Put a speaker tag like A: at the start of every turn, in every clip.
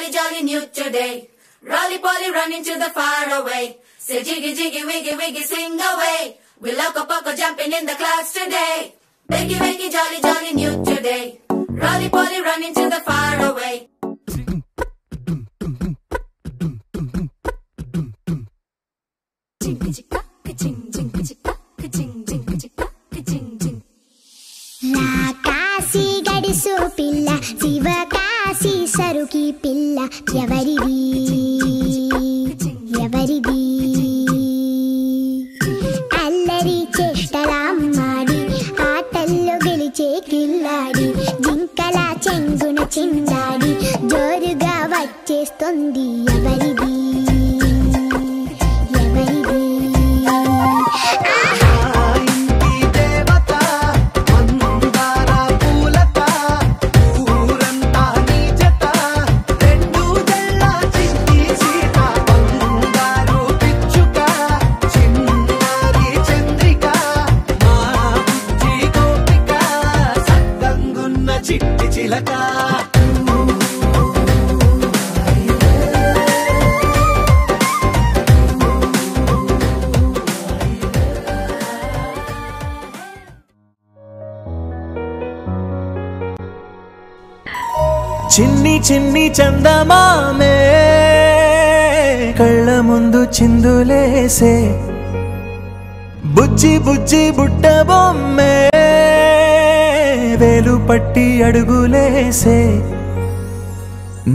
A: jolly, jolly new today. Rolly poly running to the far away. Say jiggy, jiggy, wiggy, wiggy, swing away. We loco poco jumping in the clouds today. Wakey, wakey, jolly, jolly new today. Rolly poly running to the far away.
B: Kashi గడిసు పిల్ల శివ కాశీ సరుకి పిల్ల ఎవరిది ఎవరిది అల్లరి చేష్టలామ్మాడి ఆటల్లో గెలిచే కిల్లాడి జింకల చెంగున చిందాడి జోరుగా వచ్చేస్తుంది ఎవరిది ఎవరిది
C: చిన్ని చిన్ని చందమామే కళ్ళ ముందు చిందులేసే బుజ్జి బుజ్జి బుట్ట బొమ్మే వేలు పట్టి అడుగులేసే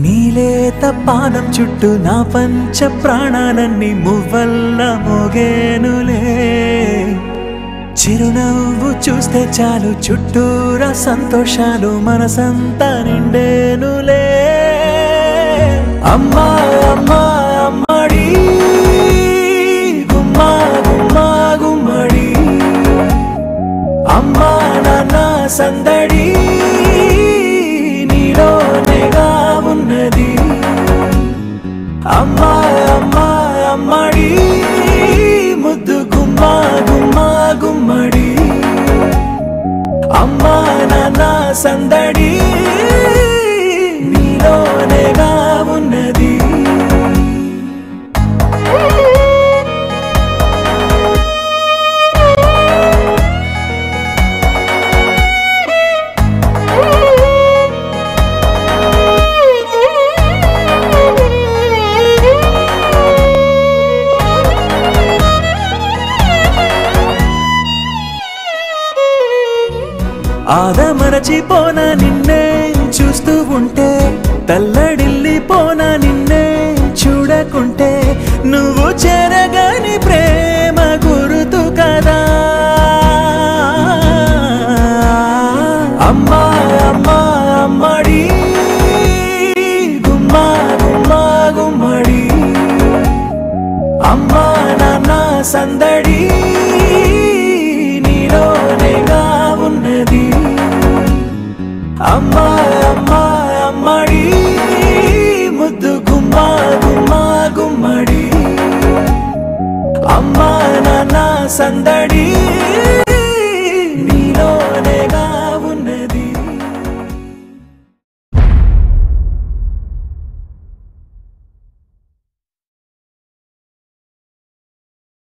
C: నీలేత పానం చుట్టూ నా పంచ ప్రాణాలన్నీ మువ్వల్ల మోగేనులే చిరునవ్వు చూస్తే చాలు చుట్టూరా సంతోషాలు మనసంతా నిండేనులే అమ్మా అమ్మా అమ్మడి గుమ్మా గుమ్మా గుమ్మడి అమ్మా నాన్న సందడి నీలోనేగా ఉన్నది అమ్మా అమ్మా అమ్మడి ముద్దు గుమ్మా గుమ్మా గుమ్మడి అమ్మా నాన్న సందడి నీలోనేగా ఉన్నది ఆదమరచిపోనా నిన్నే చూస్తూ ఉంటే తల్లడిల్లిపోనా నిన్నే చూడకుంటే నువ్వు చెరగని ప్రేమ గురుతు కదా అమ్మా అమ్మా అమ్మడి గుమ్మా గుమ్మా గుమ్మడి అమ్మా నాన్న సందడి నీలోనేగా ఉన్నది అమ్మా అమ్మా అమ్మడి ముద్దు గుమ్మా గుమ్మా గుమ్మడి అమ్మా నాన్న సందడి నీలోనేగా